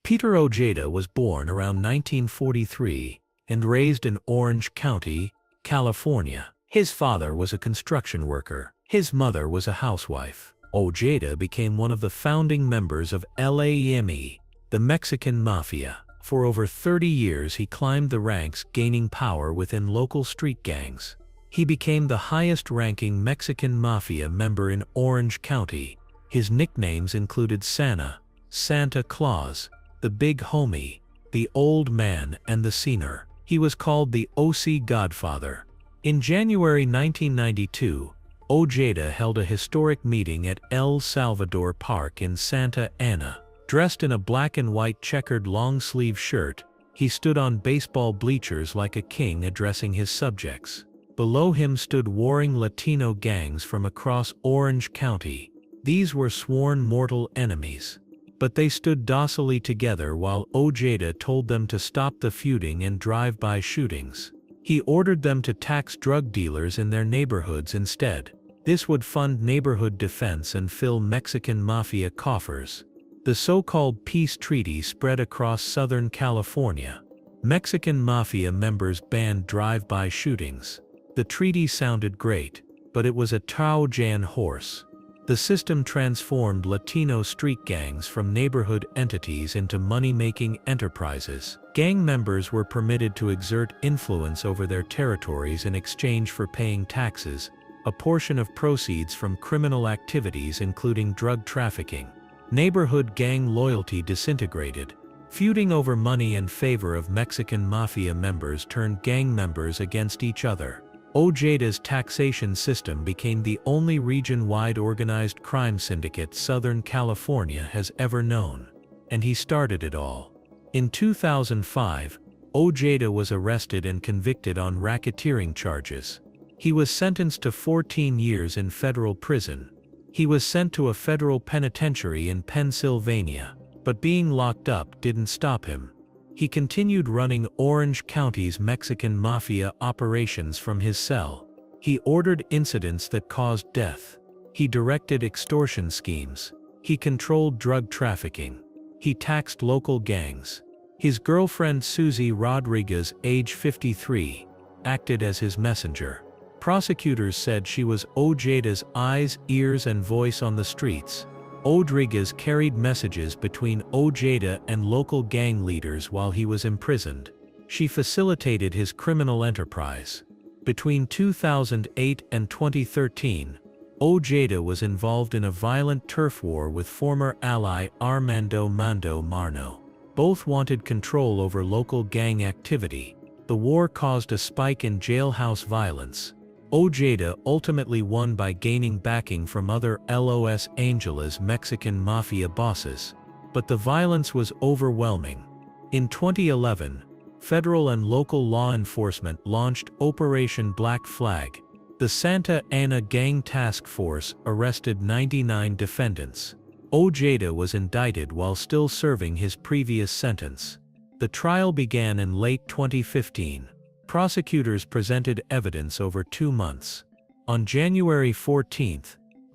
Peter Ojada was born around 1943 and raised in Orange County, California. His father was a construction worker. His mother was a housewife. Ojada became one of the founding members of LAME, the Mexican Mafia. For over 30 years he climbed the ranks, gaining power within local street gangs. He became the highest-ranking Mexican Mafia member in Orange County. His nicknames included Santa Claus, the Big Homie, the Old Man, and the Senior. He was called the OC Godfather. In January 1992, Ojada held a historic meeting at El Salvador Park in Santa Ana. Dressed in a black and white checkered long-sleeve shirt, he stood on baseball bleachers like a king addressing his subjects. Below him stood warring Latino gangs from across Orange County. These were sworn mortal enemies. But they stood docilely together while Ojada told them to stop the feuding and drive-by shootings. He ordered them to tax drug dealers in their neighborhoods instead. This would fund neighborhood defense and fill Mexican Mafia coffers. The so-called peace treaty spread across Southern California. Mexican Mafia members banned drive-by shootings. The treaty sounded great, but it was a Trojan horse. The system transformed Latino street gangs from neighborhood entities into money-making enterprises. Gang members were permitted to exert influence over their territories in exchange for paying taxes, a portion of proceeds from criminal activities including drug trafficking. Neighborhood gang loyalty disintegrated. Feuding over money in favor of Mexican Mafia members turned gang members against each other. Ojada's taxation system became the only region-wide organized crime syndicate Southern California has ever known. And he started it all. In 2005, Ojada was arrested and convicted on racketeering charges. He was sentenced to 14 years in federal prison. He was sent to a federal penitentiary in Pennsylvania, but being locked up didn't stop him. He continued running Orange County's Mexican Mafia operations from his cell. He ordered incidents that caused death. He directed extortion schemes. He controlled drug trafficking. He taxed local gangs. His girlfriend Susie Rodriguez, age 53, acted as his messenger. Prosecutors said she was Ojada's eyes, ears, and voice on the streets. Rodriguez carried messages between Ojada and local gang leaders while he was imprisoned. She facilitated his criminal enterprise. Between 2008 and 2013, Ojada was involved in a violent turf war with former ally Armando Mando Marno. Both wanted control over local gang activity. The war caused a spike in jailhouse violence. Ojada ultimately won by gaining backing from other Los Angeles Mexican Mafia bosses, but the violence was overwhelming. In 2011, federal and local law enforcement launched Operation Black Flag. The Santa Ana Gang Task Force arrested 99 defendants. Ojada was indicted while still serving his previous sentence. The trial began in late 2015. Prosecutors presented evidence over 2 months. On January 14,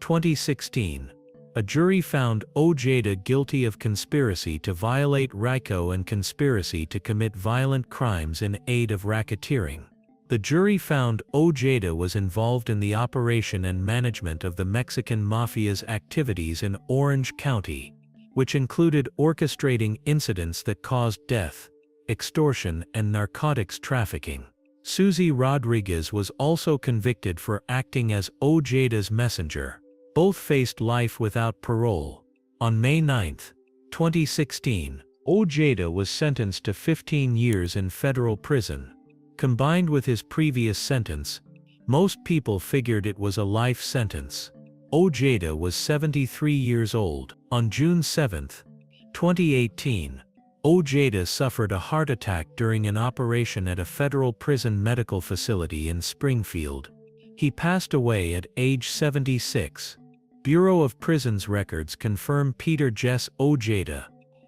2016, a jury found Ojada guilty of conspiracy to violate RICO and conspiracy to commit violent crimes in aid of racketeering. The jury found Ojada was involved in the operation and management of the Mexican Mafia's activities in Orange County, which included orchestrating incidents that caused death, extortion, and narcotics trafficking. Susie Rodriguez was also convicted for acting as Ojada's messenger. Both faced life without parole. On May 9, 2016, Ojada was sentenced to 15 years in federal prison. Combined with his previous sentence, most people figured it was a life sentence. Ojada was 73 years old. On June 7, 2018, Ojada suffered a heart attack during an operation at a federal prison medical facility in Springfield. He passed away at age 76. Bureau of Prisons records confirm Peter Jess Ojada,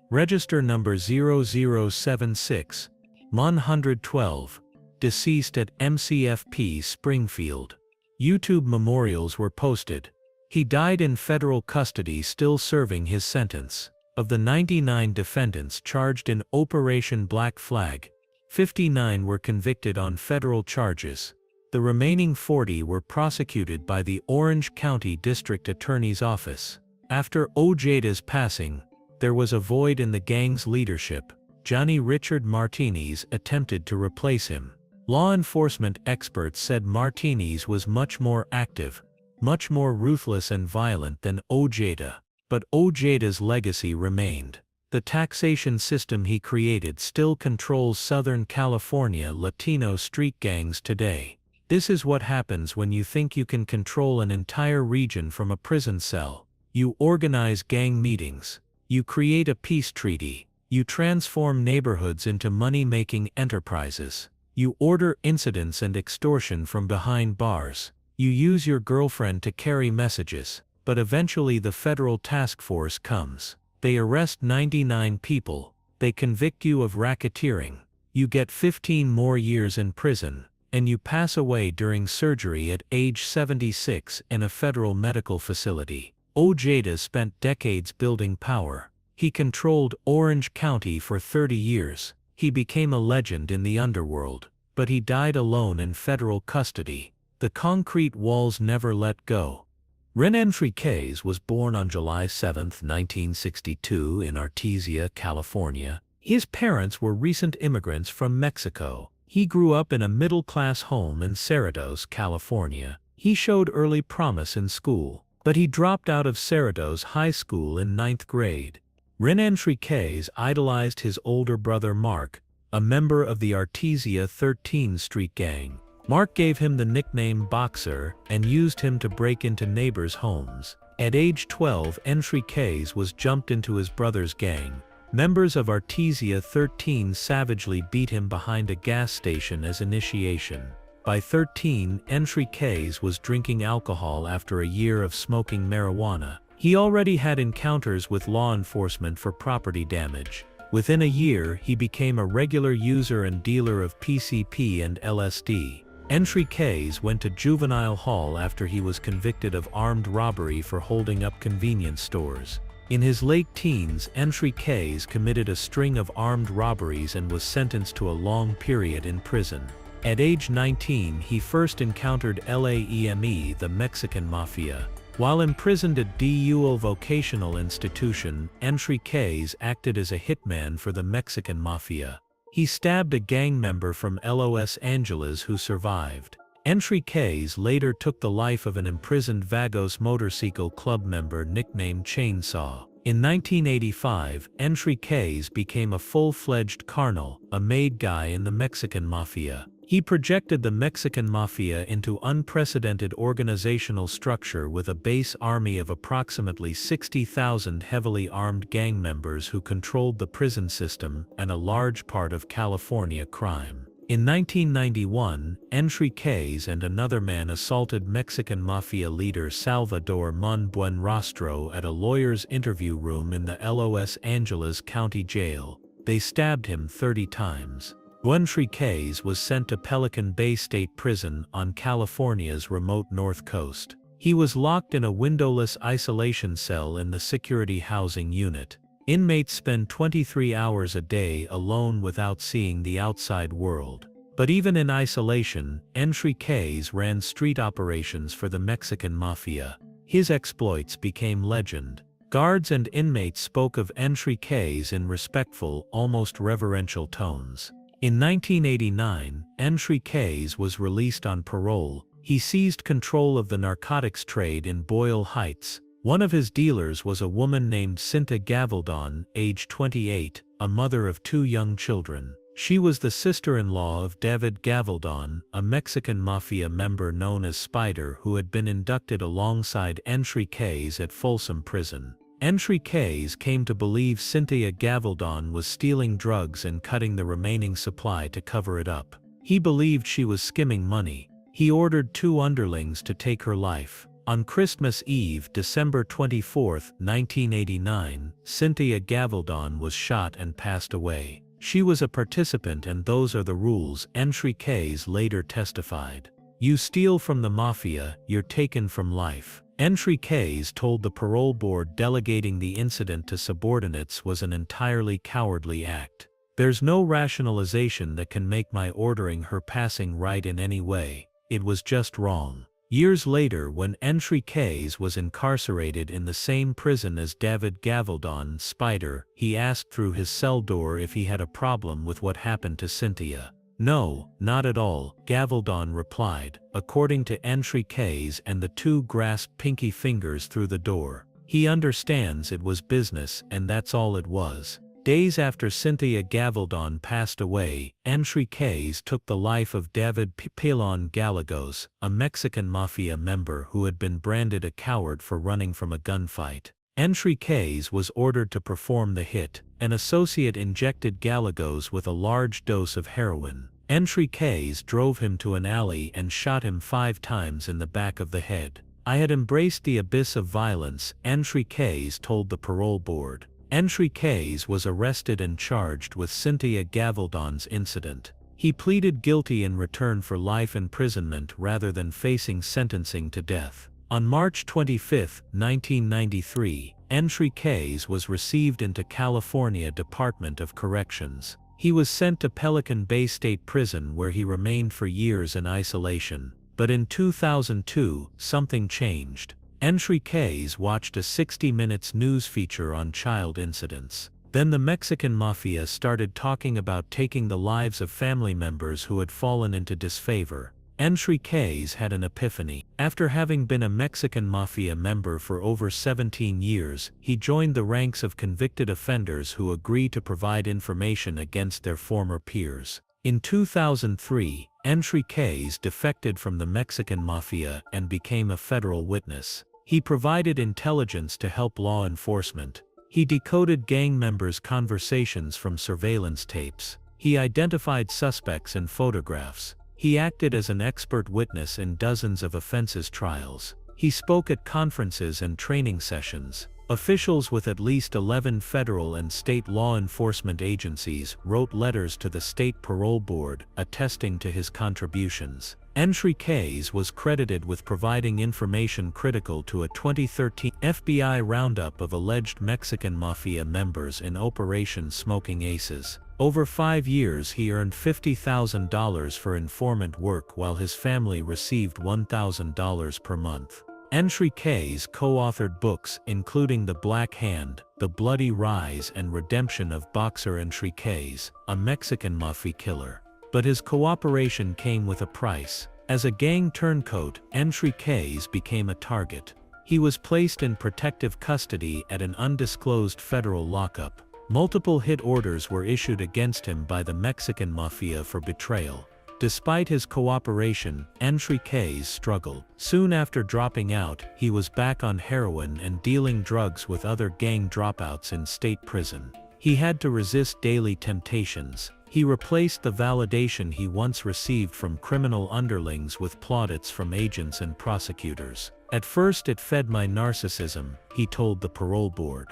register number 0076, 112, deceased at MCFP Springfield. YouTube memorials were posted. He died in federal custody still serving his sentence. Of the 99 defendants charged in Operation Black Flag, 59 were convicted on federal charges. The remaining 40 were prosecuted by the Orange County District Attorney's Office. After Ojada's passing, there was a void in the gang's leadership. Johnny Richard Martinez attempted to replace him. Law enforcement experts said Martinez was much more active, much more ruthless and violent than Ojada. But Ojada's legacy remained. The taxation system he created still controls Southern California Latino street gangs today. This is what happens when you think you can control an entire region from a prison cell. You organize gang meetings. You create a peace treaty. You transform neighborhoods into money-making enterprises. You order incidents and extortion from behind bars. You use your girlfriend to carry messages. But eventually the federal task force comes. They arrest 99 people. They convict you of racketeering. You get 15 more years in prison. And you pass away during surgery at age 76 in a federal medical facility. Ojada spent decades building power. He controlled Orange County for 30 years. He became a legend in the underworld. But he died alone in federal custody. The concrete walls never let go. Rene Enriquez was born on July 7, 1962 in Artesia, California. His parents were recent immigrants from Mexico. He grew up in a middle-class home in Cerritos, California. He showed early promise in school, but he dropped out of Cerritos High School in 9th grade. Rene Enriquez idolized his older brother Mark, a member of the Artesia 13 street gang. Mark gave him the nickname Boxer and used him to break into neighbors' homes. At age 12, Enriquez was jumped into his brother's gang. Members of Artesia 13 savagely beat him behind a gas station as initiation. By 13, Enriquez was drinking alcohol after a year of smoking marijuana. He already had encounters with law enforcement for property damage. Within a year, he became a regular user and dealer of PCP and LSD. Enriquez went to juvenile hall after he was convicted of armed robbery for holding up convenience stores. In his late teens, Enriquez committed a string of armed robberies and was sentenced to a long period in prison. At age 19, he first encountered LAEME, the Mexican Mafia. While imprisoned at DUO Vocational Institution, Enriquez acted as a hitman for the Mexican Mafia. He stabbed a gang member from Los Angeles who survived. Enriquez later took the life of an imprisoned Vagos Motorcycle Club member nicknamed Chainsaw. In 1985, Enriquez became a full-fledged carnal, a made guy in the Mexican Mafia. He projected the Mexican Mafia into unprecedented organizational structure with a base army of approximately 60,000 heavily armed gang members who controlled the prison system and a large part of California crime. In 1991, Enriquez and another man assaulted Mexican Mafia leader Salvador Mon Buenrostro at a lawyer's interview room in the Los Angeles County Jail. They stabbed him 30 times. Enriquez was sent to Pelican Bay State Prison on California's remote north coast. He was locked in a windowless isolation cell in the security housing unit. Inmates spend 23 hours a day alone without seeing the outside world. But even in isolation, Enriquez ran street operations for the Mexican Mafia. His exploits became legend. Guards and inmates spoke of Enriquez in respectful, almost reverential tones. In 1989, Enriquez was released on parole. He seized control of the narcotics trade in Boyle Heights. One of his dealers was a woman named Cinta Gavaldon, age 28, a mother of 2 young children. She was the sister-in-law of David Gavaldon, a Mexican Mafia member known as Spider who had been inducted alongside Enriquez at Folsom Prison. Enriquez came to believe Cynthia Gavaldon was stealing drugs and cutting the remaining supply to cover it up. He believed she was skimming money. He ordered 2 underlings to take her life. On Christmas Eve, December 24, 1989, Cynthia Gavaldon was shot and passed away. She was a participant and those are the rules, Enriquez later testified. You steal from the Mafia, you're taken from life. Enriquez told the parole board delegating the incident to subordinates was an entirely cowardly act. There's no rationalization that can make my ordering her passing right in any way. It was just wrong. Years later, when Enriquez was incarcerated in the same prison as David Gavaldon, Spider, he asked through his cell door if he had a problem with what happened to Cynthia. No, not at all, Gavaldon replied, according to Enriquez, and the two grasped pinky fingers through the door. He understands it was business, and that's all it was. Days after Cynthia Gavaldon passed away, Enriquez took the life of David Pilon Gallegos, a Mexican Mafia member who had been branded a coward for running from a gunfight. Enriquez was ordered to perform the hit. An associate injected Gallegos with a large dose of heroin. Enriquez drove him to an alley and shot him 5 times in the back of the head. I had embraced the abyss of violence, Enriquez told the parole board. Enriquez was arrested and charged with Cynthia Gavaldon's incident. He pleaded guilty in return for life imprisonment rather than facing sentencing to death. On March 25, 1993, Enriquez was received into California Department of Corrections. He was sent to Pelican Bay State Prison where he remained for years in isolation. But in 2002, something changed. Enriquez watched a 60 Minutes news feature on child incidents. Then the Mexican Mafia started talking about taking the lives of family members who had fallen into disfavor. Enriquez had an epiphany. After having been a Mexican Mafia member for over 17 years, he joined the ranks of convicted offenders who agree to provide information against their former peers. In 2003, Enriquez defected from the Mexican Mafia and became a federal witness. He provided intelligence to help law enforcement. He decoded gang members' conversations from surveillance tapes. He identified suspects in photographs. He acted as an expert witness in dozens of offenses trials. He spoke at conferences and training sessions. Officials with at least 11 federal and state law enforcement agencies wrote letters to the state parole board attesting to his contributions. Enriquez was credited with providing information critical to a 2013 FBI roundup of alleged Mexican Mafia members in Operation Smoking Aces. Over 5 years he earned $50,000 for informant work while his family received $1,000 per month. Enriquez co-authored books including The Black Hand, The Bloody Rise and Redemption of Boxer Enriquez, a Mexican Mafia killer. But his cooperation came with a price. As a gang turncoat, Enriquez became a target. He was placed in protective custody at an undisclosed federal lockup. Multiple hit orders were issued against him by the Mexican Mafia for betrayal. Despite his cooperation, Enriquez struggled. Soon after dropping out, he was back on heroin and dealing drugs with other gang dropouts in state prison. He had to resist daily temptations. He replaced the validation he once received from criminal underlings with plaudits from agents and prosecutors. At first it fed my narcissism, he told the parole board.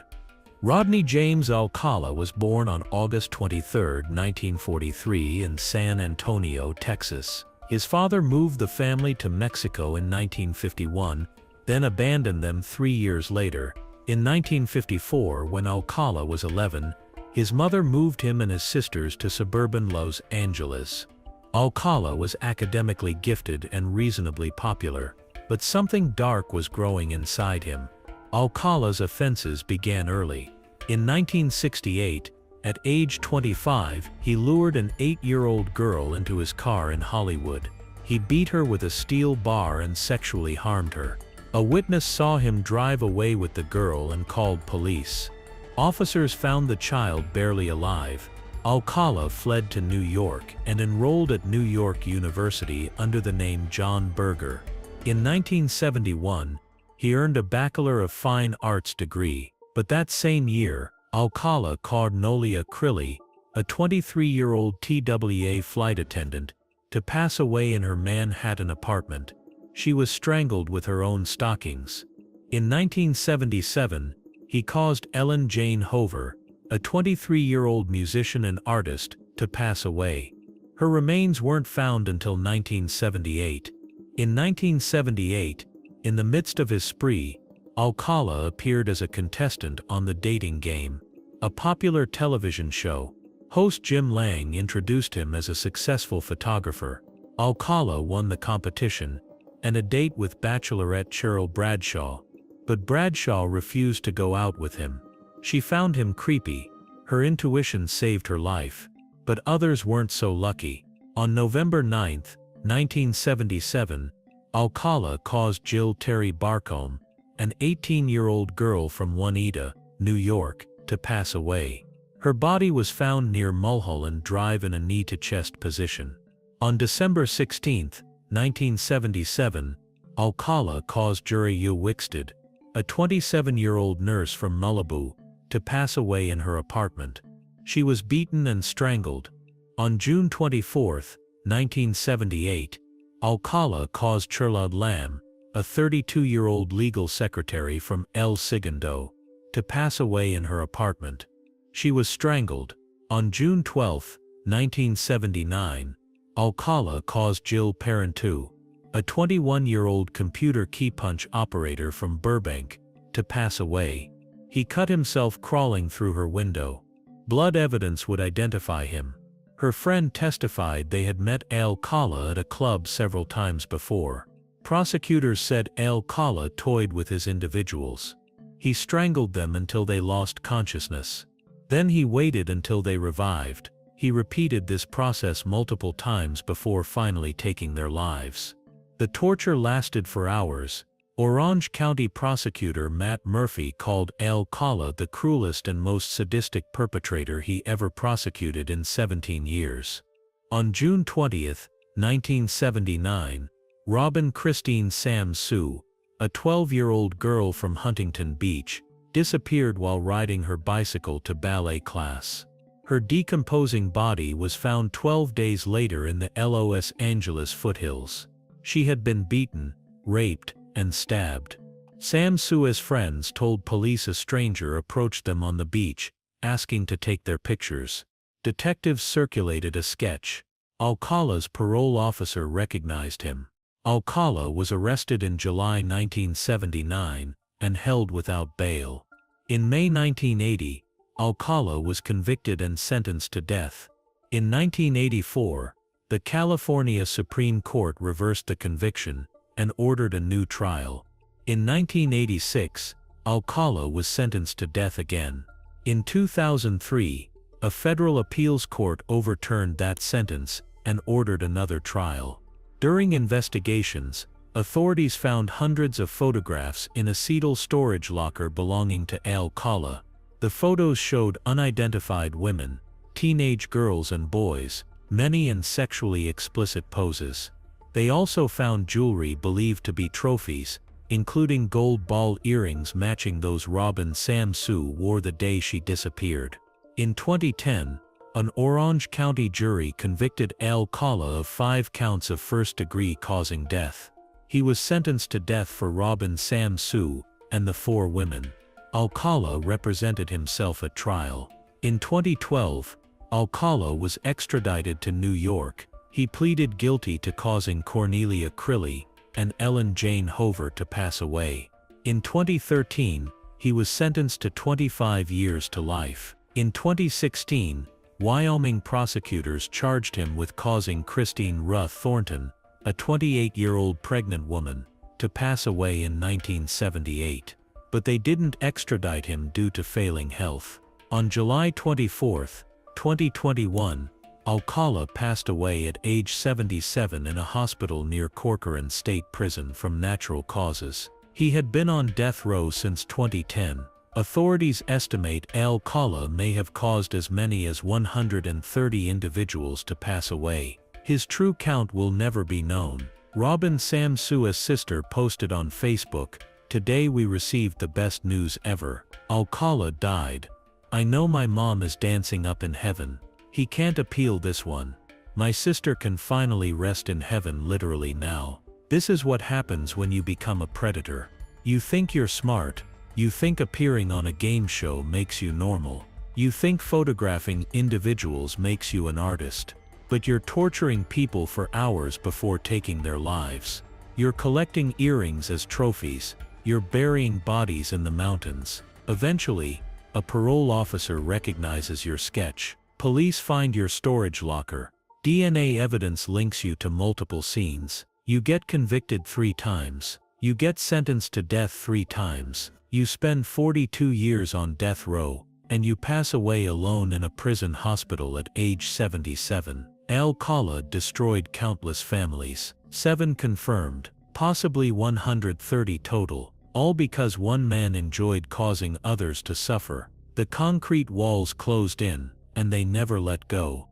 Rodney James Alcala was born on August 23, 1943 in San Antonio, Texas. His father moved the family to Mexico in 1951, then abandoned them 3 years later. In 1954, when Alcala was 11, his mother moved him and his sisters to suburban Los Angeles. Alcala was academically gifted and reasonably popular, but something dark was growing inside him. Alcala's offenses began early. In 1968, at age 25, he lured an 8-year-old girl into his car in Hollywood. He beat her with a steel bar and sexually harmed her. A witness saw him drive away with the girl and called police. Officers found the child barely alive. Alcala fled to New York and enrolled at New York University under the name John Berger. In 1971, he earned a Bachelor of Fine Arts degree, but that same year, Alcala caught Nolia Crilly, a 23-year-old TWA flight attendant, to pass away in her Manhattan apartment. She was strangled with her own stockings. In 1977, he caused Ellen Jane Hover, a 23-year-old musician and artist, to pass away. Her remains weren't found until 1978. In 1978, In the midst of his spree, Alcala appeared as a contestant on The Dating Game, a popular television show. Host Jim Lang introduced him as a successful photographer. Alcala won the competition, and a date with bachelorette Cheryl Bradshaw, but Bradshaw refused to go out with him. She found him creepy. Her intuition saved her life, but others weren't so lucky. On November 9, 1977, Alcala caused Jill Terry Barcombe, an 18-year-old girl from Oneida, New York, to pass away. Her body was found near Mulholland Drive in a knee-to-chest position. On December 16, 1977, Alcala caused Juriya Wickstead, a 27-year-old nurse from Malibu, to pass away in her apartment. She was beaten and strangled. On June 24, 1978, Alcala caused Cherlud Lamb, a 32-year-old legal secretary from El Segundo, to pass away in her apartment. She was strangled. On June 12, 1979, Alcala caused Jill Parenteau, a 21-year-old computer key punch operator from Burbank, to pass away. He cut himself crawling through her window. Blood evidence would identify him. Her friend testified they had met Alcala at a club several times before. Prosecutors said Alcala toyed with his individuals. He strangled them until they lost consciousness. Then he waited until they revived. He repeated this process multiple times before finally taking their lives. The torture lasted for hours. Orange County prosecutor Matt Murphy called Alcala the cruelest and most sadistic perpetrator he ever prosecuted in 17 years. On June 20, 1979, Robin Christine Sam Sue, a 12-year-old girl from Huntington Beach, disappeared while riding her bicycle to ballet class. Her decomposing body was found 12 days later in the Los Angeles foothills. She had been beaten, raped, and stabbed. Sam Sue's friends told police a stranger approached them on the beach, asking to take their pictures. Detectives circulated a sketch. Alcala's parole officer recognized him. Alcala was arrested in July 1979 and held without bail. In May 1980, Alcala was convicted and sentenced to death. In 1984, the California Supreme Court reversed the conviction and ordered a new trial. In 1986, Alcala was sentenced to death again. In 2003, a federal appeals court overturned that sentence and ordered another trial. During investigations, authorities found hundreds of photographs in a Seattle storage locker belonging to Alcala. The photos showed unidentified women, teenage girls and boys, many in sexually explicit poses. They also found jewelry believed to be trophies, including gold ball earrings matching those Robin Sam Sue wore the day she disappeared. In 2010, an Orange County jury convicted Alcala of 5 counts of first-degree causing death. He was sentenced to death for Robin Sam Sue and the 4 women. Alcala represented himself at trial. In 2012, Alcala was extradited to New York. He pleaded guilty to causing Cornelia Crilly and Ellen Jane Hover to pass away. In 2013, he was sentenced to 25 years to life. In 2016, Wyoming prosecutors charged him with causing Christine Ruth Thornton, a 28-year-old pregnant woman, to pass away in 1978. But they didn't extradite him due to failing health. On July 24, 2021, Alcala passed away at age 77 in a hospital near Corcoran State Prison from natural causes. He had been on death row since 2010. Authorities estimate Alcala may have caused as many as 130 individuals to pass away. His true count will never be known. Robin Sam Sue's sister posted on Facebook, "Today we received the best news ever. Alcala died. I know my mom is dancing up in heaven. He can't appeal this one. My sister can finally rest in heaven literally now." This is what happens when you become a predator. You think you're smart. You think appearing on a game show makes you normal. You think photographing individuals makes you an artist. But you're torturing people for hours before taking their lives. You're collecting earrings as trophies. You're burying bodies in the mountains. Eventually, a parole officer recognizes your sketch. Police find your storage locker. DNA evidence links you to multiple scenes. You get convicted 3 times. You get sentenced to death 3 times. You spend 42 years on death row, and you pass away alone in a prison hospital at age 77. Alcala destroyed countless families. 7 confirmed, possibly 130 total, all because one man enjoyed causing others to suffer. The concrete walls closed in, and they never let go.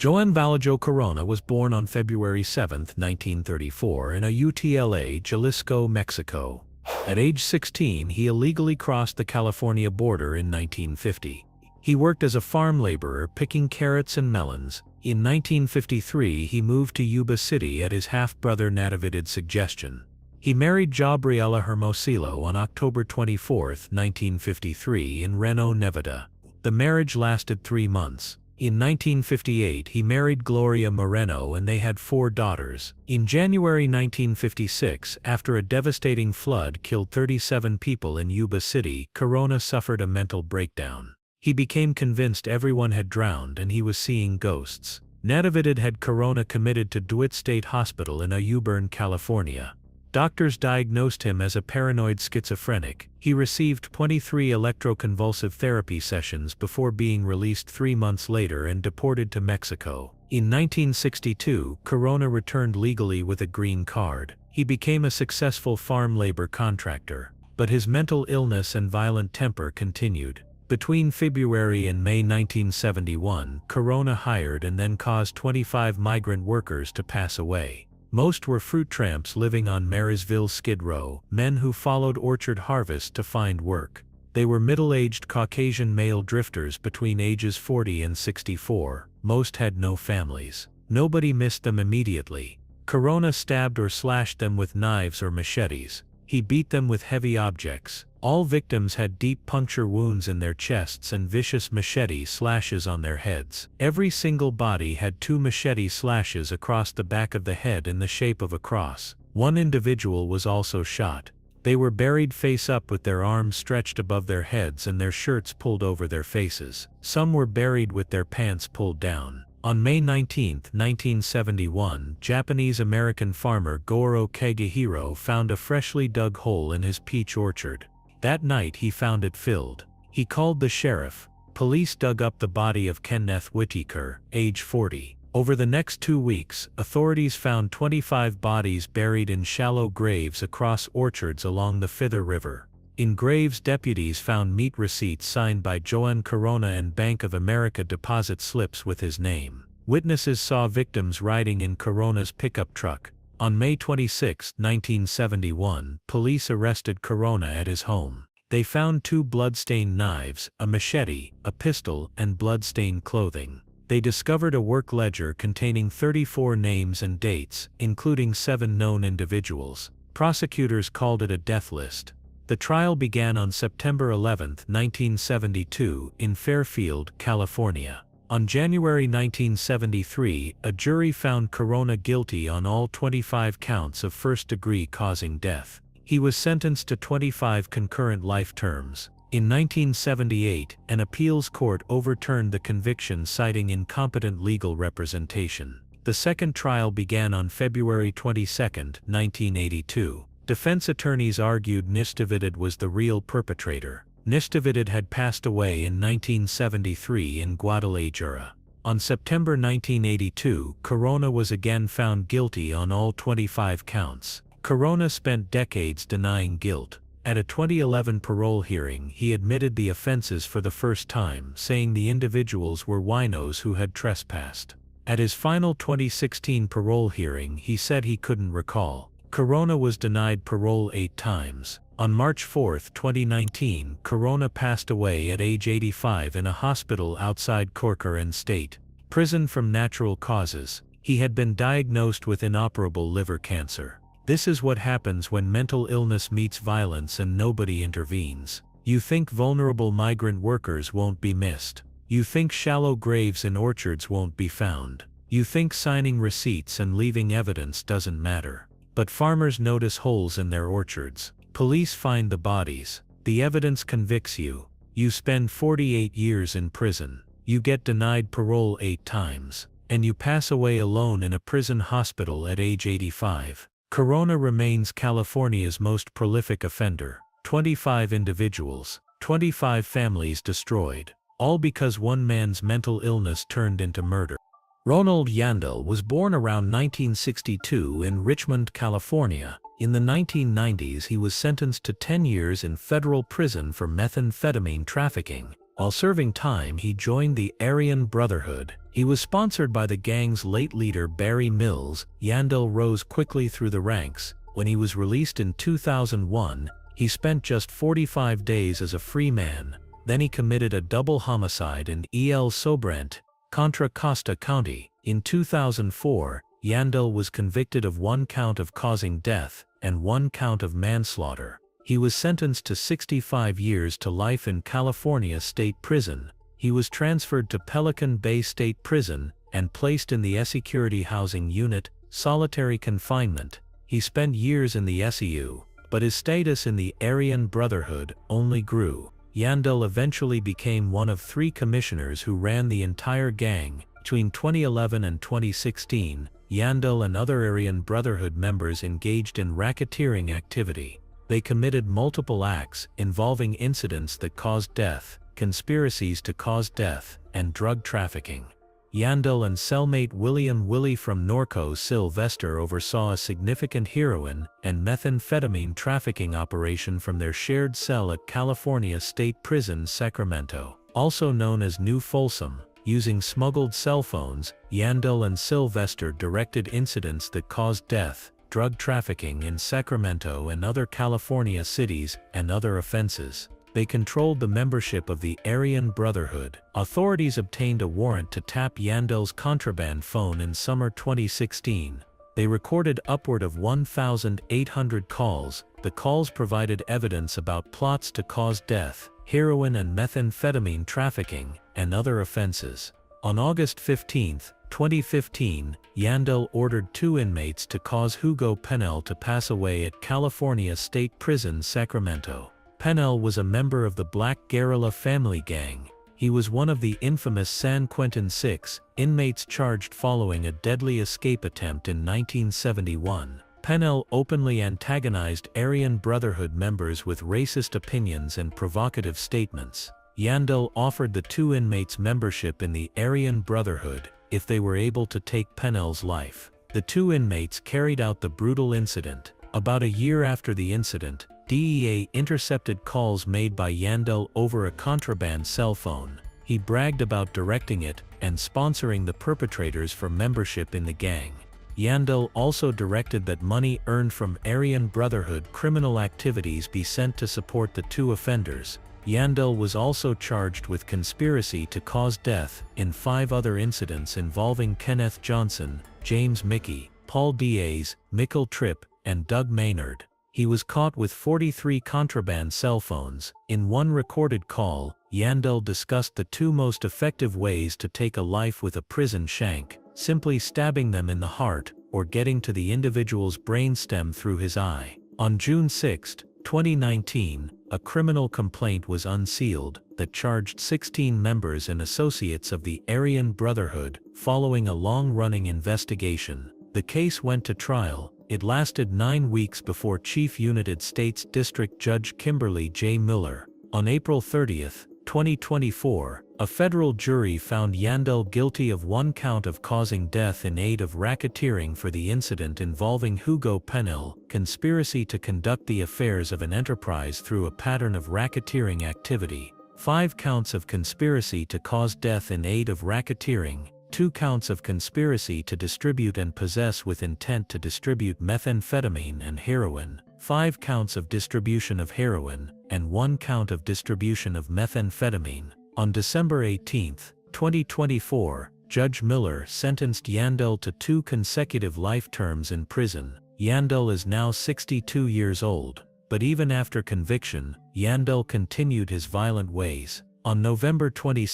Juan Corona was born on February 7, 1934 in Utla, Jalisco, Mexico. At age 16 he illegally crossed the California border in 1950. He worked as a farm laborer picking carrots and melons. In 1953 he moved to Yuba City at his half-brother Natividad's suggestion. He married Gabriela Hermosillo on October 24, 1953 in Reno, Nevada. The marriage lasted 3 months. In 1958 he married Gloria Moreno and they had 4 daughters. In January 1956, after a devastating flood killed 37 people in Yuba City, Corona suffered a mental breakdown. He became convinced everyone had drowned and he was seeing ghosts. Natividad had Corona committed to DeWitt State Hospital in Auburn, California. Doctors diagnosed him as a paranoid schizophrenic. He received 23 electroconvulsive therapy sessions before being released 3 months later and deported to Mexico. In 1962, Corona returned legally with a green card. He became a successful farm labor contractor, but his mental illness and violent temper continued. Between February and May 1971, Corona hired and then caused 25 migrant workers to pass away. Most were fruit tramps living on Marysville Skid Row, men who followed orchard harvest to find work. They were middle-aged Caucasian male drifters between ages 40 and 64. Most had no families. Nobody missed them immediately. Corona stabbed or slashed them with knives or machetes. He beat them with heavy objects. All victims had deep puncture wounds in their chests and vicious machete slashes on their heads. Every single body had 2 machete slashes across the back of the head in the shape of a cross. 1 individual was also shot. They were buried face up with their arms stretched above their heads and their shirts pulled over their faces. Some were buried with their pants pulled down. On May 19, 1971, Japanese-American farmer Goro Kagehiro found a freshly dug hole in his peach orchard. That night he found it filled. He called the sheriff. Police dug up the body of Kenneth Whitaker, age 40. Over the next 2 weeks, authorities found 25 bodies buried in shallow graves across orchards along the Fither River. In graves, deputies found meat receipts signed by Juan Corona and Bank of America deposit slips with his name. Witnesses saw victims riding in Corona's pickup truck. On May 26, 1971, police arrested Corona at his home. They found 2 blood-stained knives, a machete, a pistol, and blood-stained clothing. They discovered a work ledger containing 34 names and dates, including 7 known individuals. Prosecutors called it a death list. The trial began on September 11, 1972, in Fairfield, California. On January 1973, a jury found Corona guilty on all 25 counts of first-degree causing death. He was sentenced to 25 concurrent life terms. In 1978, an appeals court overturned the conviction citing incompetent legal representation. The second trial began on February 22, 1982. Defense attorneys argued Natividad was the real perpetrator. Natividad had passed away in 1973 in Guadalajara. On September 1982, Corona was again found guilty on all 25 counts. Corona spent decades denying guilt. At a 2011 parole hearing, he admitted the offenses for the first time, saying the individuals were winos who had trespassed. At his final 2016 parole hearing, he said he couldn't recall. Corona was denied parole 8 times. On March 4, 2019, Corona passed away at age 85 in a hospital outside Corcoran State Prison from natural causes. He had been diagnosed with inoperable liver cancer. This is what happens when mental illness meets violence and nobody intervenes. You think vulnerable migrant workers won't be missed. You think shallow graves in orchards won't be found. You think signing receipts and leaving evidence doesn't matter. but farmers notice holes in their orchards. Police find the bodies. The evidence convicts you. You spend 48 years in prison. You get denied parole 8 times. And you pass away alone in a prison hospital at age 85. Corona remains California's most prolific offender. 25 individuals, 25 families destroyed, all because one man's mental illness turned into murder. Ronald Yandel was born around 1962 in Richmond, California. In the 1990s, he was sentenced to 10 years in federal prison for methamphetamine trafficking. While serving time, he joined the Aryan Brotherhood. He was sponsored by the gang's late leader Barry Mills. Yandel rose quickly through the ranks. When he was released in 2001, he spent just 45 days as a free man. Then he committed a double homicide in El Sobrante, Contra Costa County. In 2004, Yandel was convicted of 1 count of causing death and 1 count of manslaughter. He was sentenced to 65 years to life in California State Prison. He was transferred to Pelican Bay State Prison and placed in the Security Housing Unit, solitary confinement. He spent years in the SEU, but his status in the Aryan Brotherhood only grew. Yandel eventually became one of 3 commissioners who ran the entire gang. Between 2011 and 2016, Yandel and other Aryan Brotherhood members engaged in racketeering activity. They committed multiple acts involving incidents that caused death, conspiracies to cause death, and drug trafficking. Yandel and cellmate William Willie from Norco Sylvester oversaw a significant heroin and methamphetamine trafficking operation from their shared cell at California State Prison, Sacramento, also known as New Folsom. Using smuggled cell phones, Yandel and Sylvester directed incidents that caused death, drug trafficking in Sacramento and other California cities, and other offenses. They controlled the membership of the Aryan Brotherhood. Authorities obtained a warrant to tap Yandel's contraband phone in summer 2016. They recorded upward of 1,800 calls. The calls provided evidence about plots to cause death, heroin and methamphetamine trafficking, and other offenses. On August 15, 2015, Yandel ordered 2 inmates to cause Hugo Pennell to pass away at California State Prison, Sacramento. Pennell was a member of the Black Guerrilla family gang. He was one of the infamous San Quentin 6 inmates charged following a deadly escape attempt in 1971. Pennell openly antagonized Aryan Brotherhood members with racist opinions and provocative statements. Yandel offered the 2 inmates membership in the Aryan Brotherhood if they were able to take Pennell's life. The 2 inmates carried out the brutal incident. About a year after the incident, DEA intercepted calls made by Yandel over a contraband cell phone. He bragged about directing it and sponsoring the perpetrators for membership in the gang. Yandel also directed that money earned from Aryan Brotherhood criminal activities be sent to support the 2 offenders. Yandel was also charged with conspiracy to cause death in 5 other incidents involving Kenneth Johnson, James Mickey, Paul Diaz, Mikkel Tripp, and Doug Maynard. He was caught with 43 contraband cell phones. In one recorded call, Yandel discussed the 2 most effective ways to take a life with a prison shank: simply stabbing them in the heart, or getting to the individual's brainstem through his eye. On June 6, 2019, a criminal complaint was unsealed that charged 16 members and associates of the Aryan Brotherhood. Following a long-running investigation, the case went to trial. It lasted 9 weeks before Chief United States District Judge Kimberly J. Miller. On April 30, 2024, a federal jury found Yandel guilty of 1 count of causing death in aid of racketeering for the incident involving Hugo Pennell, conspiracy to conduct the affairs of an enterprise through a pattern of racketeering activity, 5 counts of conspiracy to cause death in aid of racketeering, 2 counts of conspiracy to distribute and possess with intent to distribute methamphetamine and heroin, 5 counts of distribution of heroin, and 1 count of distribution of methamphetamine. On December 18, 2024, Judge Miller sentenced Yandel to 2 consecutive life terms in prison. Yandel is now 62 years old, but even after conviction, Yandel continued his violent ways. On November 22,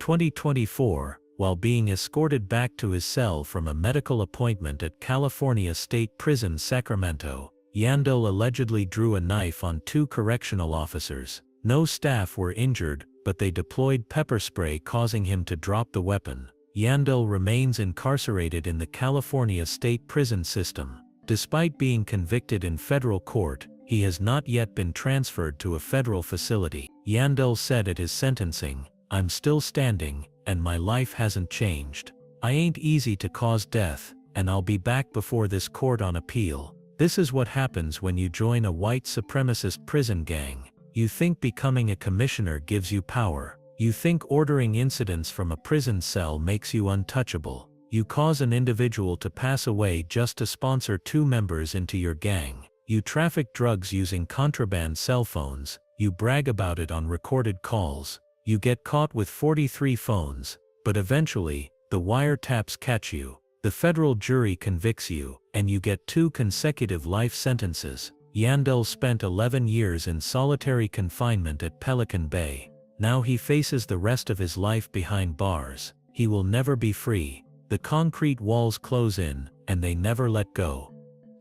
2024, while being escorted back to his cell from a medical appointment at California State Prison, Sacramento, Yandel allegedly drew a knife on 2 correctional officers. No staff were injured, but they deployed pepper spray, causing him to drop the weapon. Yandel remains incarcerated in the California State Prison system. Despite being convicted in federal court, he has not yet been transferred to a federal facility. Yandel said at his sentencing, "I'm still standing, and my life hasn't changed. I ain't easy to cause death, and I'll be back before this court on appeal." This is what happens when you join a white supremacist prison gang. You think becoming a commissioner gives you power. You think ordering incidents from a prison cell makes you untouchable. You cause an individual to pass away just to sponsor 2 members into your gang. You traffic drugs using contraband cell phones. You brag about it on recorded calls. You get caught with 43 phones, but eventually, the wiretaps catch you. The federal jury convicts you, and you get 2 consecutive life sentences. Yandel spent 11 years in solitary confinement at Pelican Bay. Now he faces the rest of his life behind bars. He will never be free. The concrete walls close in, and they never let go.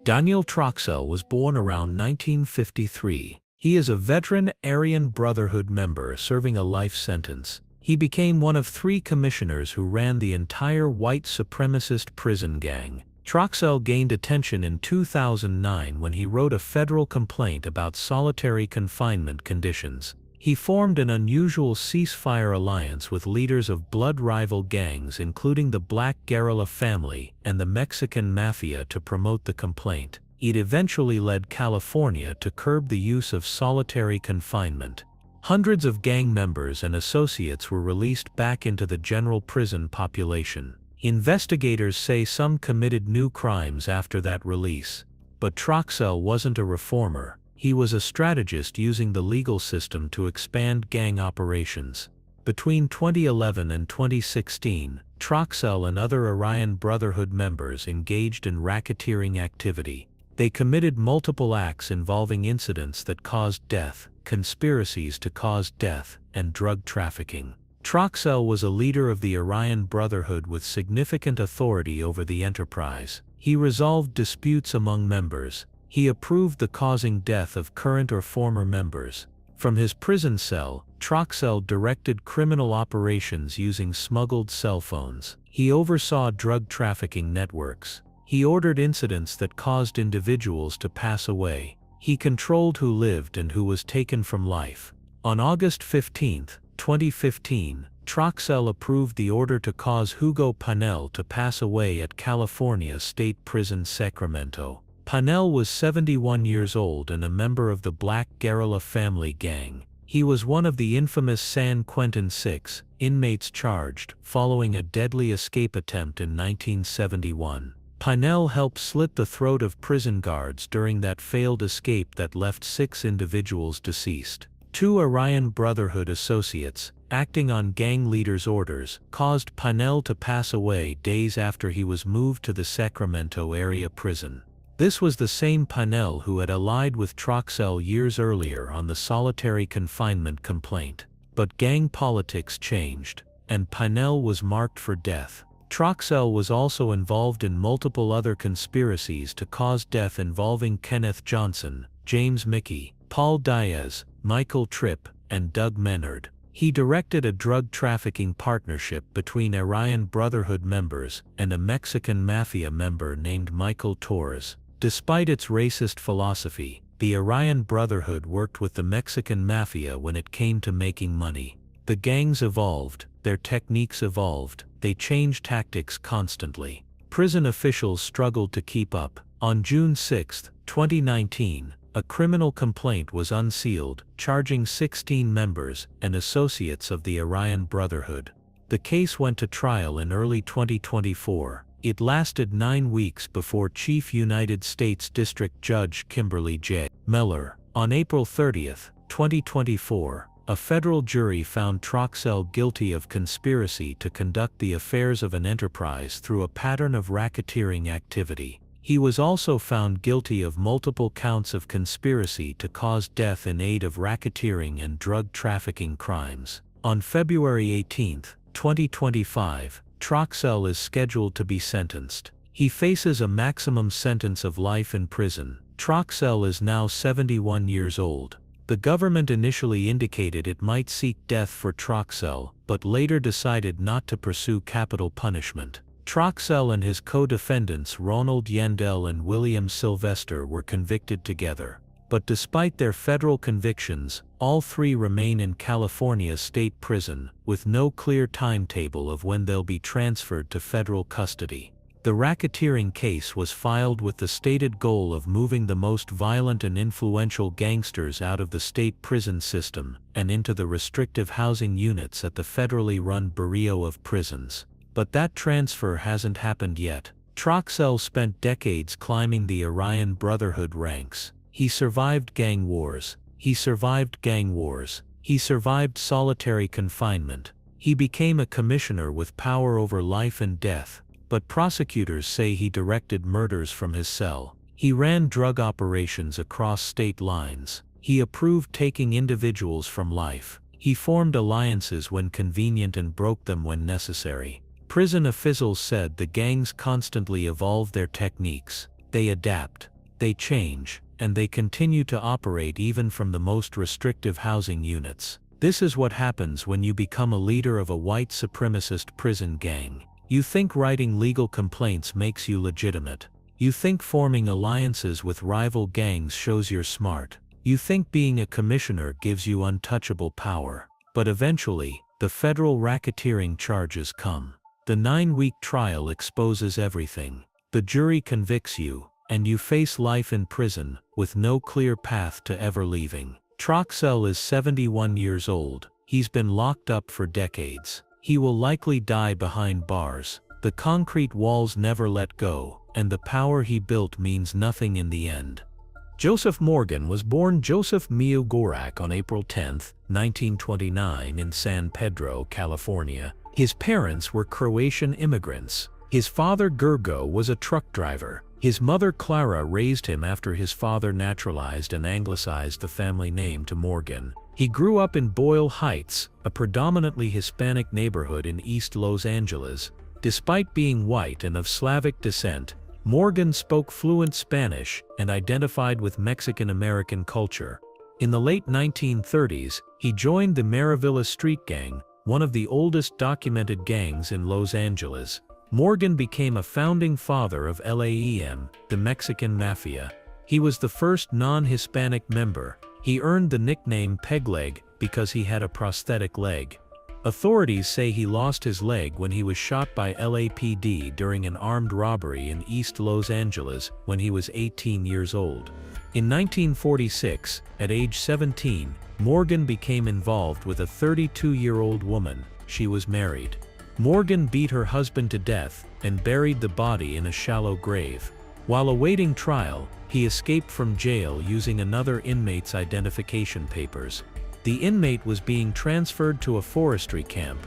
Daniel Troxell was born around 1953. He is a veteran Aryan Brotherhood member serving a life sentence. He became one of 3 commissioners who ran the entire white supremacist prison gang. Troxell gained attention in 2009 when he wrote a federal complaint about solitary confinement conditions. He formed an unusual ceasefire alliance with leaders of blood rival gangs including the Black Guerrilla family and the Mexican Mafia to promote the complaint. It eventually led California to curb the use of solitary confinement. Hundreds of gang members and associates were released back into the general prison population. Investigators say some committed new crimes after that release. But Troxell wasn't a reformer. He was a strategist using the legal system to expand gang operations. Between 2011 and 2016, Troxell and other Aryan Brotherhood members engaged in racketeering activity. They committed multiple acts involving incidents that caused death, conspiracies to cause death, and drug trafficking. Troxell was a leader of the Aryan Brotherhood with significant authority over the enterprise. He resolved disputes among members. He approved the causing death of current or former members. From his prison cell, Troxell directed criminal operations using smuggled cell phones. He oversaw drug trafficking networks. He ordered incidents that caused individuals to pass away. He controlled who lived and who was taken from life. On August 15, 2015, Troxell approved the order to cause Hugo Panel to pass away at California State Prison, Sacramento. Panel was 71 years old and a member of the Black Guerrilla family gang. He was one of the infamous San Quentin 6 inmates charged following a deadly escape attempt in 1971. Panel helped slit the throat of prison guards during that failed escape that left 6 individuals deceased. 2 Aryan Brotherhood associates, acting on gang leaders' orders, caused Panel to pass away days after he was moved to the Sacramento area prison. This was the same Panel who had allied with Troxell years earlier on the solitary confinement complaint. But gang politics changed, and Panel was marked for death. Troxell was also involved in multiple other conspiracies to cause death involving Kenneth Johnson, James Mickey, Paul Diaz, Michael Tripp, and Doug Menard. He directed a drug trafficking partnership between Aryan Brotherhood members and a Mexican Mafia member named Michael Torres. Despite its racist philosophy, the Aryan Brotherhood worked with the Mexican Mafia when it came to making money. The gangs evolved, their techniques evolved, they changed tactics constantly. Prison officials struggled to keep up. On June 6, 2019, a criminal complaint was unsealed, charging 16 members and associates of the Aryan Brotherhood. The case went to trial in early 2024. It lasted 9 weeks before Chief United States District Judge Kimberly J. Miller. On April 30, 2024, a federal jury found Troxell guilty of conspiracy to conduct the affairs of an enterprise through a pattern of racketeering activity. He was also found guilty of multiple counts of conspiracy to cause death in aid of racketeering and drug trafficking crimes. On February 18, 2025, Troxell is scheduled to be sentenced. He faces a maximum sentence of life in prison. Troxell is now 71 years old. The government initially indicated it might seek death for Troxell, but later decided not to pursue capital punishment. Troxell and his co-defendants Ronald Yandel and William Sylvester were convicted together. But despite their federal convictions, all three remain in California State Prison, with no clear timetable of when they'll be transferred to federal custody. The racketeering case was filed with the stated goal of moving the most violent and influential gangsters out of the state prison system and into the restrictive housing units at the federally run Bureau of Prisons. But that transfer hasn't happened yet. Troxell spent decades climbing the Aryan Brotherhood ranks. He survived gang wars. He survived solitary confinement. He became a commissioner with power over life and death, but prosecutors say he directed murders from his cell. He ran drug operations across state lines. He approved taking individuals from life. He formed alliances when convenient and broke them when necessary. Prison officials said the gangs constantly evolve their techniques. They adapt, they change, and they continue to operate even from the most restrictive housing units. This is what happens when you become a leader of a white supremacist prison gang. You think writing legal complaints makes you legitimate. You think forming alliances with rival gangs shows you're smart. You think being a commissioner gives you untouchable power. But eventually, the federal racketeering charges come. The 9-week trial exposes everything. The jury convicts you, and you face life in prison, with no clear path to ever leaving. Troxell is 71 years old. He's been locked up for decades. He will likely die behind bars. The concrete walls never let go, and the power he built means nothing in the end. Joseph Morgan was born Joseph Mio Gorak on April 10, 1929 in San Pedro, California. His parents were Croatian immigrants. His father Gergo was a truck driver. His mother Clara raised him after his father naturalized and anglicized the family name to Morgan. He grew up in Boyle Heights, a predominantly Hispanic neighborhood in East Los Angeles. Despite being white and of Slavic descent, Morgan spoke fluent Spanish and identified with Mexican-American culture. In the late 1930s, he joined the Maravilla Street Gang, one of the oldest documented gangs in Los Angeles. Morgan became a founding father of LAEM, the Mexican Mafia. He was the first non-Hispanic member. He earned the nickname Pegleg because he had a prosthetic leg. Authorities say he lost his leg when he was shot by LAPD during an armed robbery in East Los Angeles when he was 18 years old. In 1946, at age 17, Morgan became involved with a 32-year-old woman. She was married. Morgan beat her husband to death and buried the body in a shallow grave. While awaiting trial, he escaped from jail using another inmate's identification papers. The inmate was being transferred to a forestry camp.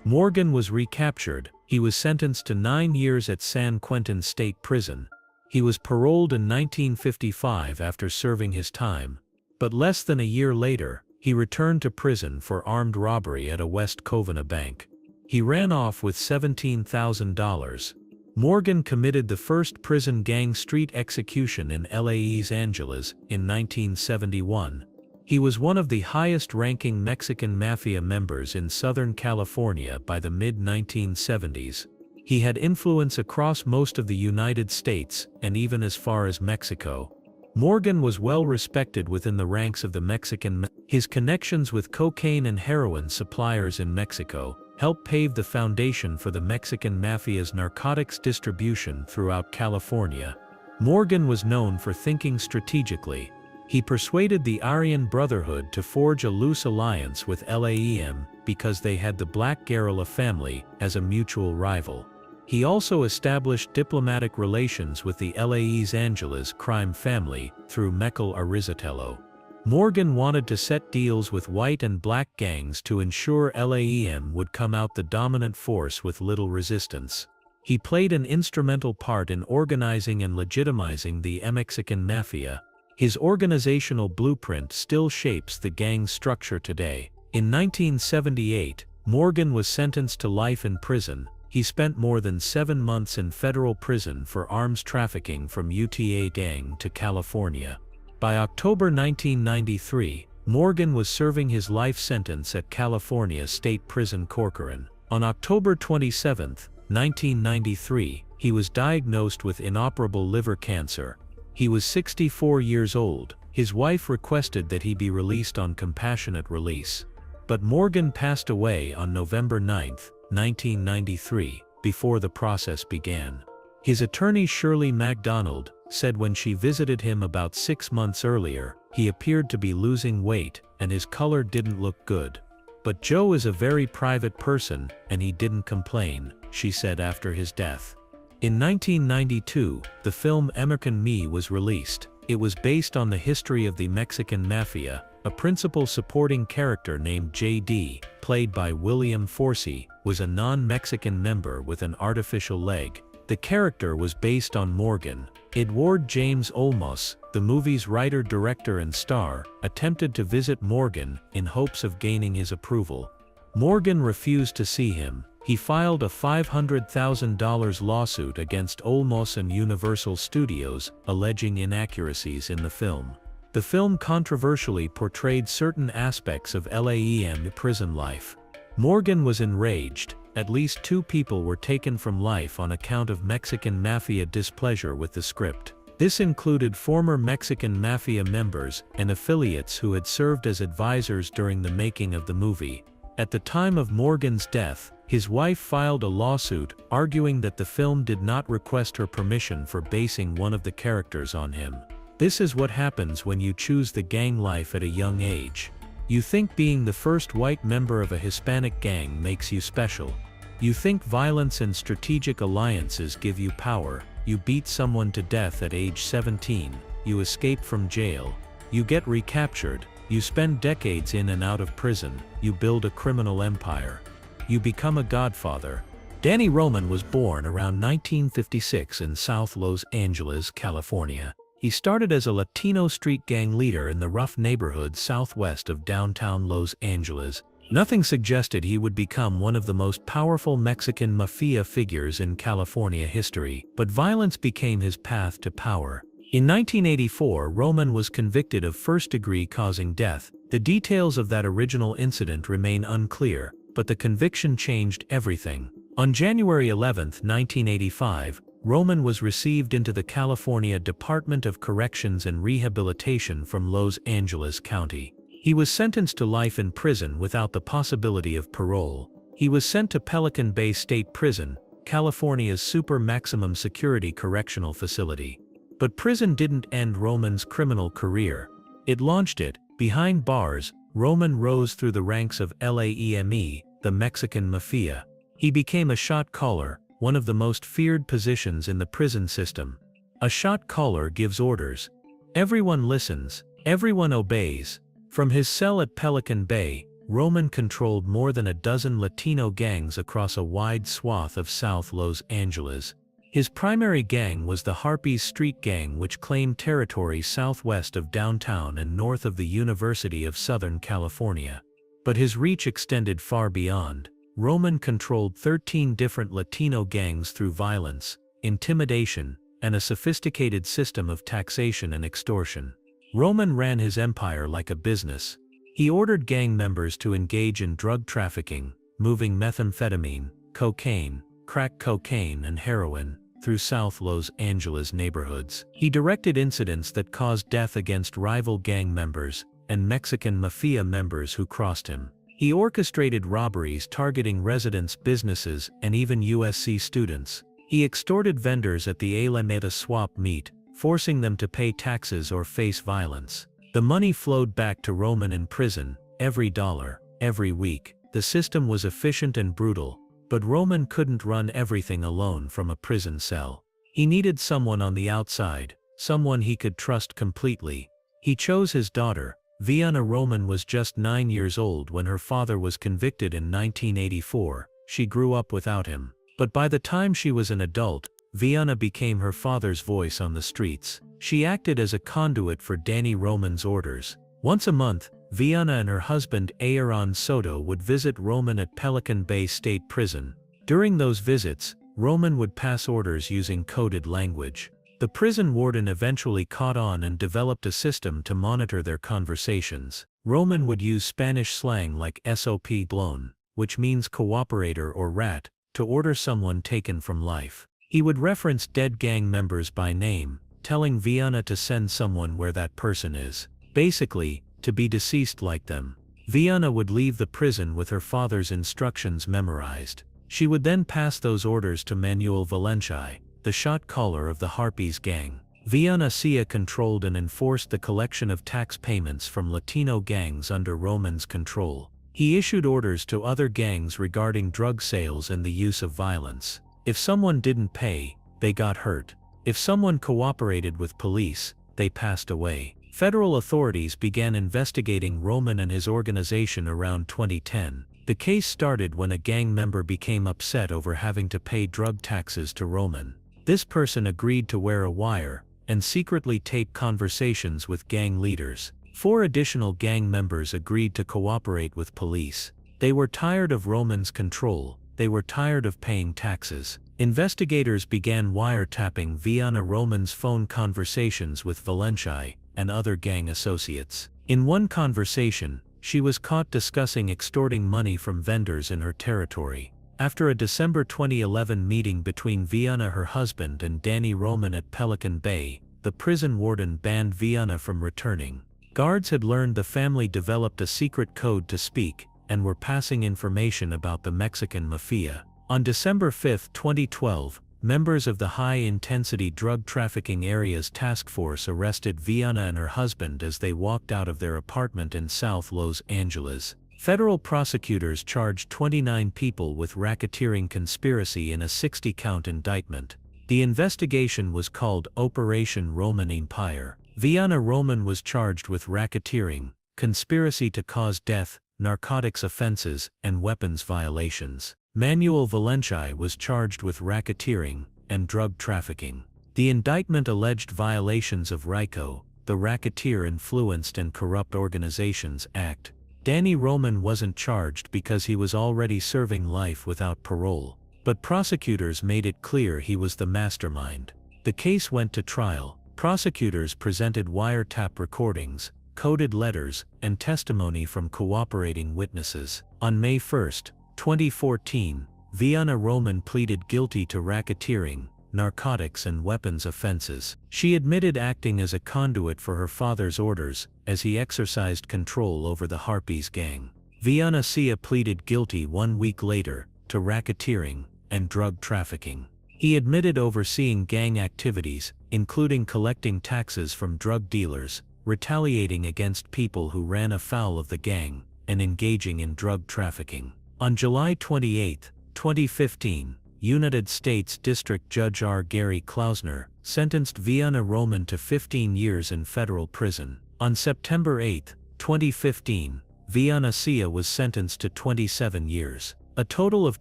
Morgan was recaptured. He was sentenced to 9 years at San Quentin State Prison. He was paroled in 1955 after serving his time. But less than a year later, he returned to prison for armed robbery at a West Covina bank. He ran off with $17,000. Morgan committed the first prison gang street execution in Los Angeles in 1971. He was one of the highest-ranking Mexican Mafia members in Southern California by the mid-1970s. He had influence across most of the United States and even as far as Mexico. Morgan was well respected within the ranks of the Mexican Mafia. His connections with cocaine and heroin suppliers in Mexico helped pave the foundation for the Mexican Mafia's narcotics distribution throughout California. Morgan was known for thinking strategically. He persuaded the Aryan Brotherhood to forge a loose alliance with LAEM because they had the Black Guerrilla family as a mutual rival. He also established diplomatic relations with the Los Angeles crime family through Michael Arizatello. Morgan wanted to set deals with white and black gangs to ensure LAEM would come out the dominant force with little resistance. He played an instrumental part in organizing and legitimizing the Mexican Mafia. His organizational blueprint still shapes the gang's structure today. In 1978, Morgan was sentenced to life in prison. He spent more than 7 months in federal prison for arms trafficking from Utah gang to California. By October 1993, Morgan was serving his life sentence at California State Prison Corcoran. On October 27, 1993, he was diagnosed with inoperable liver cancer. He was 64 years old. His wife requested that he be released on compassionate release. But Morgan passed away on November 9, 1993, before the process began. His attorney Shirley MacDonald said when she visited him about 6 months earlier, he appeared to be losing weight and his color didn't look good. But Joe is a very private person and he didn't complain, she said after his death. In 1992, the film American Me was released. It was based on the history of the Mexican Mafia. A principal supporting character named J.D., played by William Forcey, was a non-Mexican member with an artificial leg. The character was based on Morgan. Edward James Olmos, the movie's writer, director and star, attempted to visit Morgan in hopes of gaining his approval. Morgan refused to see him. He filed a $500,000 lawsuit against Olmos and Universal Studios, alleging inaccuracies in the film. The film controversially portrayed certain aspects of LAEM prison life. Morgan was enraged. At least 2 people were taken from life on account of Mexican Mafia displeasure with the script. This included former Mexican Mafia members and affiliates who had served as advisors during the making of the movie. At the time of Morgan's death, his wife filed a lawsuit arguing that the film did not request her permission for basing one of the characters on him. This is what happens when you choose the gang life at a young age. You think being the first white member of a Hispanic gang makes you special. You think violence and strategic alliances give you power. You beat someone to death at age 17. You escape from jail. You get recaptured. You spend decades in and out of prison. You build a criminal empire. You become a godfather. Danny Roman was born around 1956 in South Los Angeles, California. He started as a Latino street gang leader in the rough neighborhood southwest of downtown Los Angeles. Nothing suggested he would become one of the most powerful Mexican Mafia figures in California history, but violence became his path to power. In 1984, Roman was convicted of first-degree causing death. The details of that original incident remain unclear, but the conviction changed everything. On January 11, 1985, Roman was received into the California Department of Corrections and Rehabilitation from Los Angeles County. He was sentenced to life in prison without the possibility of parole. He was sent to Pelican Bay State Prison, California's super maximum security correctional facility. But prison didn't end Roman's criminal career. It launched it. Behind bars, Roman rose through the ranks of LAEME, the Mexican Mafia. He became a shot caller, one of the most feared positions in the prison system. A shot caller gives orders. Everyone listens. Everyone obeys. From his cell at Pelican Bay, Roman controlled more than a dozen Latino gangs across a wide swath of South Los Angeles. His primary gang was the Harpies Street Gang, which claimed territory southwest of downtown and north of the University of Southern California. But his reach extended far beyond. Roman controlled 13 different Latino gangs through violence, intimidation, and a sophisticated system of taxation and extortion. Roman ran his empire like a business. He ordered gang members to engage in drug trafficking, moving methamphetamine, cocaine, crack cocaine and heroin through South Los Angeles neighborhoods. He directed incidents that caused death against rival gang members and Mexican Mafia members who crossed him. He orchestrated robberies targeting residents, businesses, and even USC students. He extorted vendors at the Alameda swap meet, forcing them to pay taxes or face violence. The money flowed back to Roman in prison, every dollar, every week. The system was efficient and brutal, but Roman couldn't run everything alone from a prison cell. He needed someone on the outside, someone he could trust completely. He chose his daughter. Vianna Roman was just 9 years old when her father was convicted in 1984. She grew up without him. But by the time she was an adult, Vianna became her father's voice on the streets. She acted as a conduit for Danny Roman's orders. Once a month, Vianna and her husband Aaron Soto would visit Roman at Pelican Bay State Prison. During those visits, Roman would pass orders using coded language. The prison warden eventually caught on and developed a system to monitor their conversations. Roman would use Spanish slang like SOP blown, which means cooperator or rat, to order someone taken from life. He would reference dead gang members by name, telling Viana to send someone where that person is. Basically, to be deceased like them. Viana would leave the prison with her father's instructions memorized. She would then pass those orders to Manuel Valencia, the shot caller of the Harpies gang. Viana controlled and enforced the collection of tax payments from Latino gangs under Roman's control. He issued orders to other gangs regarding drug sales and the use of violence. If someone didn't pay, they got hurt. If someone cooperated with police, they passed away. Federal authorities began investigating Roman and his organization around 2010. The case started when a gang member became upset over having to pay drug taxes to Roman. This person agreed to wear a wire and secretly tape conversations with gang leaders. 4 additional gang members agreed to cooperate with police. They were tired of Roman's control. They were tired of paying taxes. Investigators began wiretapping Viana Roman's phone conversations with Valencia and other gang associates. In one conversation, she was caught discussing extorting money from vendors in her territory. After a December 2011 meeting between Viana, her husband, and Danny Roman at Pelican Bay, the prison warden banned Viana from returning. Guards had learned the family developed a secret code to speak and were passing information about the Mexican Mafia. On December 5, 2012, members of the High-Intensity Drug Trafficking Areas Task Force arrested Viana and her husband as they walked out of their apartment in South Los Angeles. Federal prosecutors charged 29 people with racketeering conspiracy in a 60-count indictment. The investigation was called Operation Roman Empire. Viana Roman was charged with racketeering, conspiracy to cause death, narcotics offenses, and weapons violations. Manuel Valencia was charged with racketeering and drug trafficking. The indictment alleged violations of RICO, the Racketeer Influenced and Corrupt Organizations Act. Danny Roman wasn't charged because he was already serving life without parole, but prosecutors made it clear he was the mastermind. The case went to trial. Prosecutors presented wiretap recordings, coded letters, and testimony from cooperating witnesses. On May 1, 2014, Viana Roman pleaded guilty to racketeering, narcotics and weapons offenses. She admitted acting as a conduit for her father's orders as he exercised control over the Harpies gang. Viana pleaded guilty 1 week later to racketeering and drug trafficking. He admitted overseeing gang activities, including collecting taxes from drug dealers, retaliating against people who ran afoul of the gang, and engaging in drug trafficking. On July 28, 2015, United States District Judge R. Gary Klausner sentenced Viana Roman to 15 years in federal prison. On September 8, 2015, Viana was sentenced to 27 years. A total of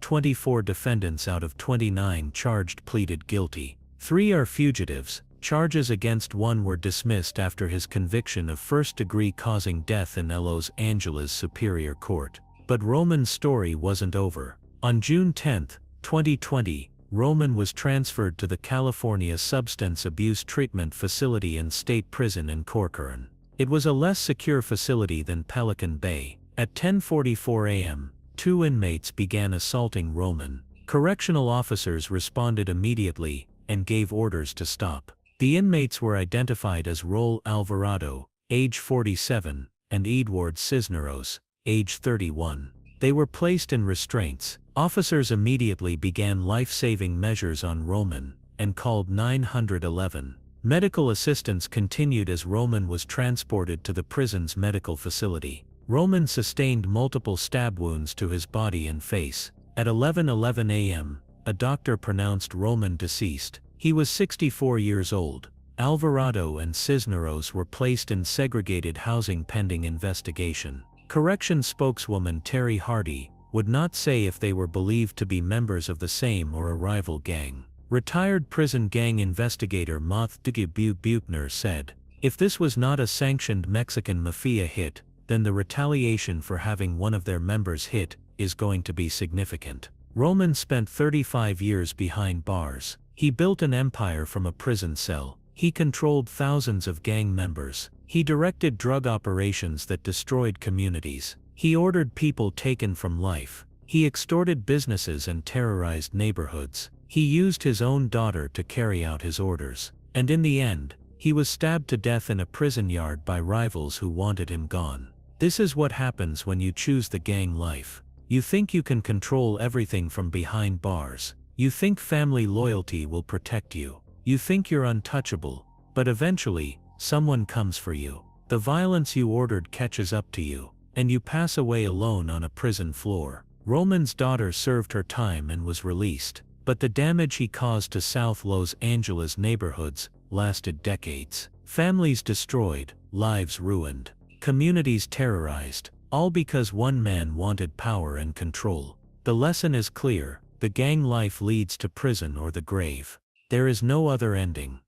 24 defendants out of 29 charged pleaded guilty. 3 are fugitives. Charges against 1 were dismissed after his conviction of first-degree causing death in Los Angeles Superior Court. But Roman's story wasn't over. On June 10, 2020, Roman was transferred to the California Substance Abuse Treatment Facility and State Prison in Corcoran. It was a less secure facility than Pelican Bay. At 10:44 a.m., 2 inmates began assaulting Roman. Correctional officers responded immediately and gave orders to stop. The inmates were identified as Raul Alvarado, age 47, and Edward Cisneros, age 31. They were placed in restraints. Officers immediately began life-saving measures on Roman and called 911. Medical assistance continued as Roman was transported to the prison's medical facility. Roman sustained multiple stab wounds to his body and face. At 11:11 a.m., a doctor pronounced Roman deceased. He was 64 years old. Alvarado and Cisneros were placed in segregated housing pending investigation. Corrections spokeswoman Terry Hardy would not say if they were believed to be members of the same or a rival gang. Retired prison gang investigator Moth Buechner said, "If this was not a sanctioned Mexican Mafia hit, then the retaliation for having one of their members hit is going to be significant." Roman spent 35 years behind bars. He built an empire from a prison cell. He controlled thousands of gang members. He directed drug operations that destroyed communities. He ordered people taken from life. He extorted businesses and terrorized neighborhoods. He used his own daughter to carry out his orders. And in the end, he was stabbed to death in a prison yard by rivals who wanted him gone. This is what happens when you choose the gang life. You think you can control everything from behind bars. You think family loyalty will protect you. You think you're untouchable, but eventually, someone comes for you. The violence you ordered catches up to you, and you pass away alone on a prison floor. Roman's daughter served her time and was released, but the damage he caused to South Los Angeles neighborhoods lasted decades. Families destroyed, lives ruined, communities terrorized, all because one man wanted power and control. The lesson is clear: the gang life leads to prison or the grave. There is no other ending.